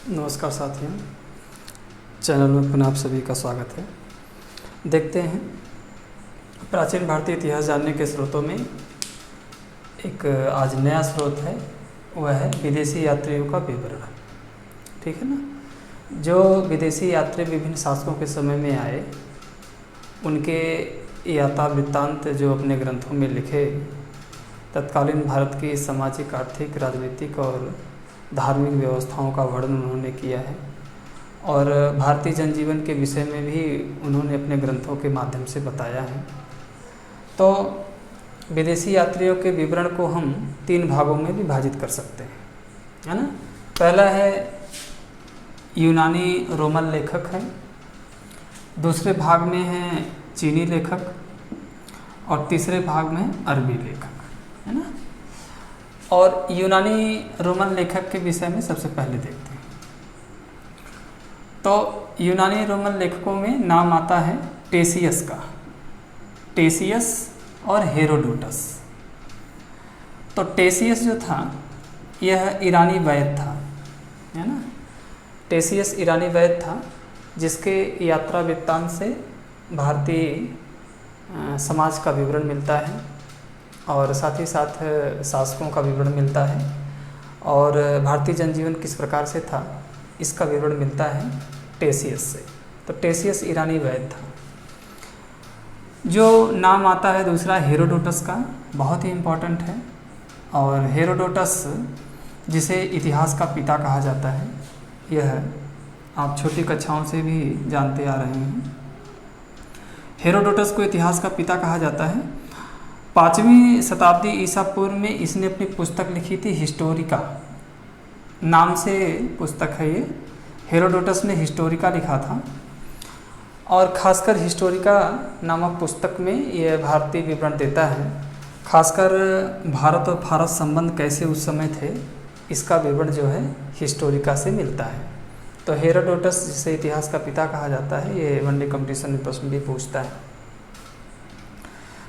नमस्कार साथियों, चैनल में पुनः आप सभी का स्वागत है। देखते हैं प्राचीन भारतीय इतिहास जानने के स्रोतों में एक आज नया स्रोत है, वह है विदेशी यात्रियों का विवरण। ठीक है ना। जो विदेशी यात्री विभिन्न शासकों के समय में आए, उनके यात्रा वृत्तांत जो अपने ग्रंथों में लिखे, तत्कालीन भारत की सामाजिक, आर्थिक, राजनीतिक और धार्मिक व्यवस्थाओं का वर्णन उन्होंने किया है और भारतीय जनजीवन के विषय में भी उन्होंने अपने ग्रंथों के माध्यम से बताया है। तो विदेशी यात्रियों के विवरण को हम 3 भागों में विभाजित कर सकते हैं, है ना। पहला है यूनानी रोमन लेखक हैं, दूसरे भाग में हैं चीनी लेखक और तीसरे भाग में अरबी लेखक, है ना। और यूनानी रोमन लेखक के विषय में सबसे पहले देखते हैं। तो यूनानी रोमन लेखकों में नाम आता है टेसियस का, टेसियस और हेरोडोटस। तो टेसियस जो था यह ईरानी वैद्य था, है ना। टेसियस ईरानी वैद्य था जिसके यात्रा वृत्तांत से भारतीय समाज का विवरण मिलता है और साथ ही साथ शासकों का विवरण मिलता है और भारतीय जनजीवन किस प्रकार से था इसका विवरण मिलता है टेसियस से। तो टेसियस ईरानी वैद्य था। जो नाम आता है दूसरा हेरोडोटस का, बहुत ही इम्पोर्टेंट है। और हेरोडोटस जिसे इतिहास का पिता कहा जाता है, यह आप छोटी कक्षाओं से भी जानते आ रहे हैं। हेरोडोटस को इतिहास का पिता कहा जाता है। 5वीं शताब्दी ईसा पूर्व में इसने अपनी पुस्तक लिखी थी, हिस्टोरिका नाम से पुस्तक है ये। हेरोडोटस ने हिस्टोरिका लिखा था और खासकर हिस्टोरिका नामक पुस्तक में यह भारतीय विवरण देता है। खासकर भारत और फारस संबंध कैसे उस समय थे, इसका विवरण जो है हिस्टोरिका से मिलता है। तो हेरोडोटस जिसे इतिहास का पिता कहा जाता है, ये वनडे कंपटीशन में प्रश्न भी पूछता है।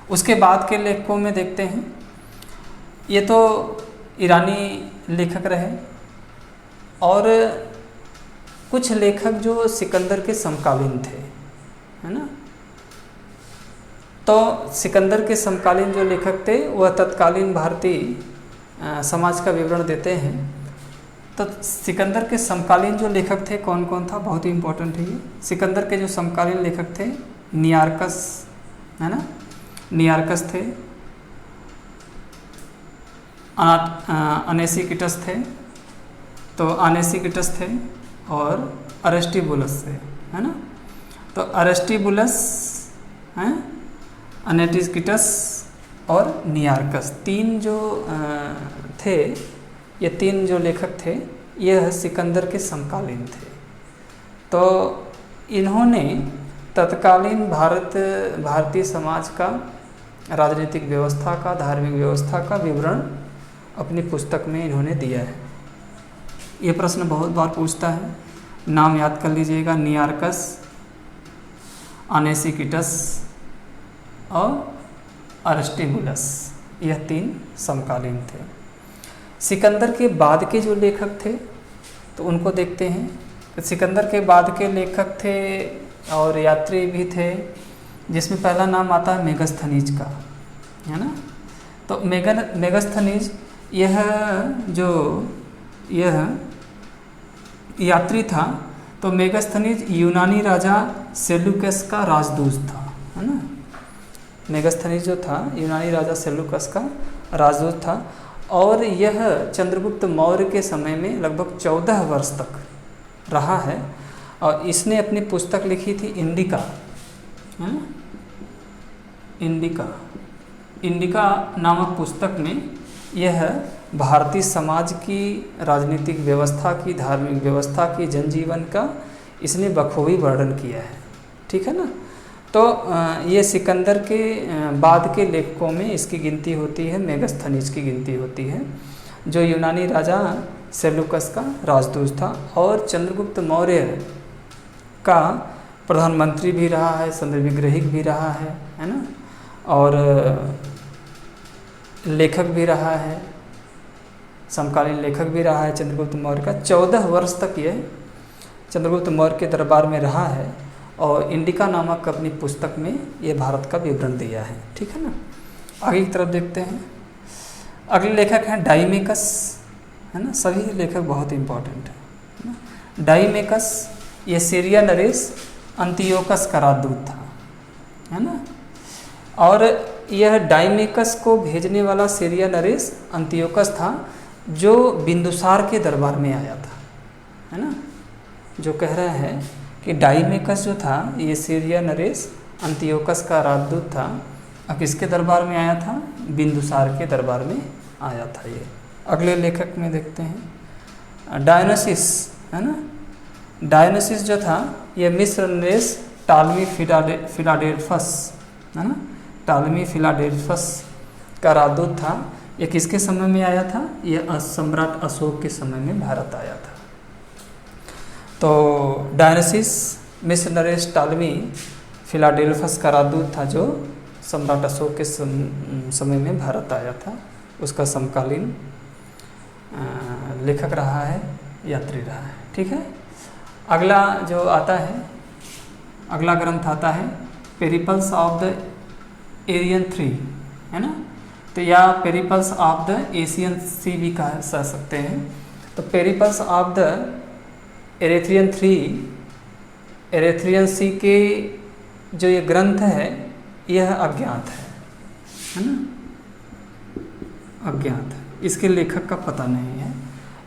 उसके बाद के लेखकों में देखते हैं, ये तो ईरानी लेखक रहे और कुछ लेखक जो सिकंदर के समकालीन थे, है ना। तो सिकंदर के समकालीन जो लेखक थे वह तत्कालीन भारतीय समाज का विवरण देते हैं। तो सिकंदर के समकालीन जो लेखक थे कौन कौन था, बहुत ही इम्पोर्टेंट है ये। सिकंदर के जो समकालीन लेखक थे, नियार्कस, है ना, नियार्कस थे, अनेसिकिटस थे, तो अनेसिकिटस थे और अरिस्टिबुलस थे, है ना। तो अरिस्टिबुलस हैं, अनेसिकिटस और नियार्कस, 3 जो थे, ये 3 जो लेखक थे, यह सिकंदर के समकालीन थे। तो इन्होंने तत्कालीन भारतीय समाज का, राजनीतिक व्यवस्था का, धार्मिक व्यवस्था का विवरण अपनी पुस्तक में इन्होंने दिया है। ये प्रश्न बहुत बार पूछता है, नाम याद कर लीजिएगा, नियार्कस, अनेसिकिटस और अरिस्टिबुलस, यह 3 समकालीन थे। सिकंदर के बाद के जो लेखक थे तो उनको देखते हैं। सिकंदर के बाद के लेखक थे और यात्री भी थे, जिसमें पहला नाम आता है मेगस्थनीज का, है ना। तो मेगस्थनीज यह यात्री था। तो मेगस्थनीज यूनानी राजा सेल्यूकस का राजदूत था, है ना। मेगस्थनीज जो था यूनानी राजा सेल्यूकस का राजदूत था और यह चंद्रगुप्त मौर्य के समय में लगभग 14 वर्ष तक रहा है और इसने अपनी पुस्तक लिखी थी इंडिका, है ना। इंडिका नामक पुस्तक में यह भारतीय समाज की, राजनीतिक व्यवस्था की, धार्मिक व्यवस्था की, जनजीवन का इसने बखूबी वर्णन किया है। ठीक है ना। तो ये सिकंदर के बाद के लेखकों में इसकी गिनती होती है, मेगस्थनीज की गिनती होती है, जो यूनानी राजा सेल्यूकस का राजदूत था और चंद्रगुप्त मौर्य का प्रधानमंत्री भी रहा है, संधिविग्रहिक भी रहा है ना, और लेखक भी रहा है। समकालीन लेखक भी रहा है चंद्रगुप्त मौर्य का। 14 वर्ष तक यह चंद्रगुप्त मौर्य के दरबार में रहा है और इंडिका नामक अपनी पुस्तक में ये भारत का विवरण दिया है। ठीक है ना। आगे की तरफ देखते हैं। अगले लेखक हैं डाइमेकस, है ना। सभी लेखक बहुत इंपॉर्टेंट है ना। डाइमेकस ये सीरिया नरेश अंतियोकस का राजदूत था, है ना। और यह डाइमेकस को भेजने वाला सीरिया नरेश अंतियोकस था, जो बिंदुसार के दरबार में आया था, है ना। जो कह रहा है कि डाइमेकस जो था ये सीरिया नरेश अंतियोकस का राजदूत था। अब किसके दरबार में आया था? बिंदुसार के दरबार में आया था ये। अगले लेखक में देखते हैं डायनोसिस, है ना। डायनोसिस जो था ये मिस्र नरेश टालमी फिलाडेल्फस, है ना। टालमी फिलाडेल्फस का राजदूत था। ये किसके समय में आया था? ये सम्राट अशोक के समय में भारत आया था। तो डायनोसिस मिस्र नरेश टालमी फिलाडेल्फस का राजदूत था, जो सम्राट अशोक के समय में भारत आया था। उसका समकालीन लेखक रहा है, यात्री रहा है। ठीक है। अगला जो आता है, अगला ग्रंथ आता है पेरिपल्स ऑफ द एरियन 3, है ना। तो या पेरिपल्स ऑफ द एशियन सी भी कह सकते हैं। तो पेरिपल्स ऑफ द एरेथ्रियन 3, एरेथ्रियन सी के जो ये ग्रंथ है यह अज्ञात है ना। अज्ञात है, इसके लेखक का पता नहीं है।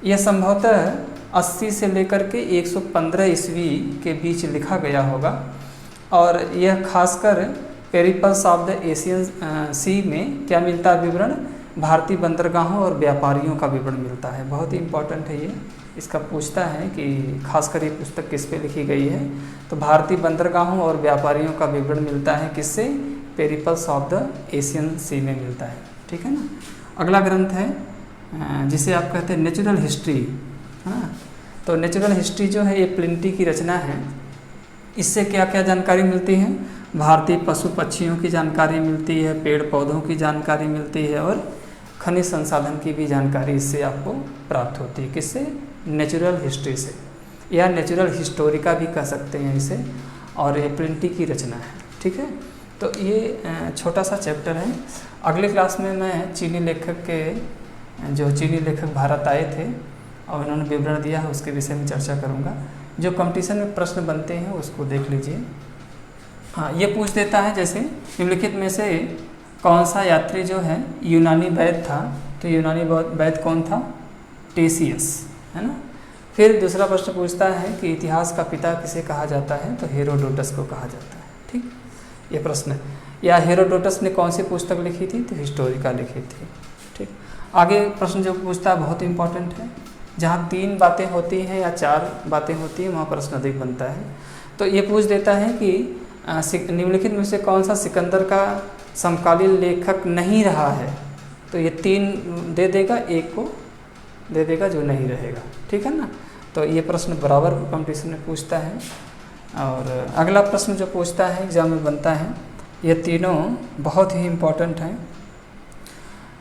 यह संभवतः 80 से लेकर के 115 ईस्वी के बीच लिखा गया होगा। और यह खासकर पेरिपल्स ऑफ द एशियन सी में क्या मिलता है विवरण? भारतीय बंदरगाहों और व्यापारियों का विवरण मिलता है। बहुत ही इम्पोर्टेंट है ये। इसका पूछता है कि खासकर ये पुस्तक किस पे लिखी गई है, तो भारतीय बंदरगाहों और व्यापारियों का विवरण मिलता है किससे? पेरिपल्स ऑफ द एशियन सी में मिलता है। ठीक है ना। अगला ग्रंथ है जिसे आप कहते हैं नेचुरल हिस्ट्री, है ना। तो नेचुरल हिस्ट्री जो है ये प्लिंटी की रचना है। इससे क्या क्या जानकारी मिलती है? भारतीय पशु पक्षियों की जानकारी मिलती है, पेड़ पौधों की जानकारी मिलती है और खनिज संसाधन की भी जानकारी इससे आपको प्राप्त होती है। किससे? नेचुरल हिस्ट्री से, या नेचुरल हिस्टोरिका भी कह सकते हैं इसे। और ये प्लिंटी की रचना है। ठीक है। तो ये छोटा सा चैप्टर है। अगले क्लास में मैं चीनी लेखक के, जो चीनी लेखक भारत आए थे और उन्होंने विवरण दिया है, उसके विषय में चर्चा करूँगा। जो कंपटीशन में प्रश्न बनते हैं उसको देख लीजिए। हाँ, ये पूछ देता है जैसे निम्नलिखित में से कौन सा यात्री जो है यूनानी वैद्य था? तो यूनानी वैद्य कौन था? टेसियस, है ना। फिर दूसरा प्रश्न पूछता है कि इतिहास का पिता किसे कहा जाता है? तो हेरोडोटस को कहा जाता है। ठीक, ये प्रश्न है। या हेरोडोटस ने कौन सी पुस्तक लिखी थी? तो हिस्टोरिका लिखी थी। ठीक। आगे प्रश्न जो पूछता है बहुत इंपॉर्टेंट है। जहाँ 3 बातें होती हैं या 4 बातें होती हैं वहाँ प्रश्न अधिक बनता है। तो ये पूछ देता है कि निम्नलिखित में से कौन सा सिकंदर का समकालीन लेखक नहीं रहा है? तो ये 3 दे देगा, 1 को दे देगा जो नहीं रहेगा। ठीक है ना। तो ये प्रश्न बराबर कंपटीशन में पूछता है। और अगला प्रश्न जो पूछता है एग्जाम में बनता है, ये तीनों बहुत ही इम्पोर्टेंट हैं।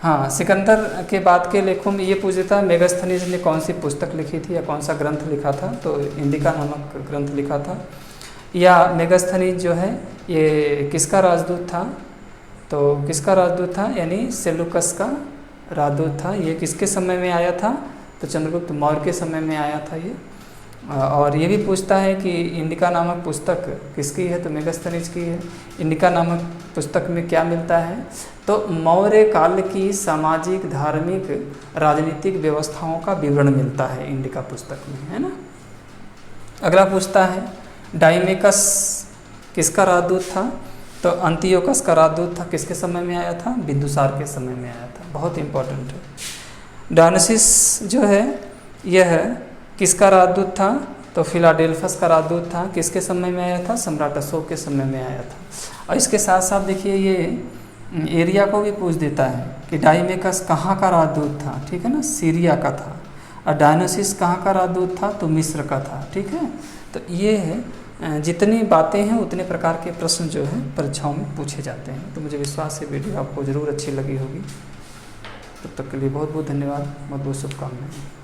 हाँ, सिकंदर के बाद के लेखों में ये पूछ देता है मेगास्थनीज ने कौन सी पुस्तक लिखी थी या कौन सा ग्रंथ लिखा था? तो इंडिका नामक ग्रंथ लिखा था। या मेगास्थनीज जो है ये किसका राजदूत था? तो किसका राजदूत था? यानी सेलुकस का राजदूत था। ये किसके समय में आया था? तो चंद्रगुप्त मौर्य के समय में आया था ये। और ये भी पूछता है कि इंडिका नामक पुस्तक किसकी है? तो मेगास्थनीज की है। इंडिका नामक पुस्तक में क्या मिलता है? तो मौर्य काल की सामाजिक, धार्मिक, राजनीतिक व्यवस्थाओं का विवरण मिलता है इंडिका पुस्तक में, है ना। अगला पूछता है डाइमेकस किसका राजदूत था? तो अंतियोकस का राजदूत था। किसके समय में आया था? बिंदुसार के समय में आया था। बहुत इंपॉर्टेंट है। डायनोसिस जो है यह किसका राजदूत था? तो फिलाडेल्फस का राजदूत था। किसके समय में आया था? सम्राट अशोक के समय में आया था। और इसके साथ साथ देखिए ये एरिया को भी पूछ देता है कि डाइमेकस कहाँ का राजदूत था? ठीक है ना, सीरिया का था। और डायनोसिस कहाँ का राजदूत था? तो मिस्र का था। ठीक है। तो ये है, जितनी बातें हैं उतने प्रकार के प्रश्न जो हैं परीक्षाओं में पूछे जाते हैं। तो मुझे विश्वास है वीडियो आपको ज़रूर अच्छी लगी होगी। तब तक के लिए बहुत बहुत धन्यवाद, बहुत बहुत शुभकामनाएं।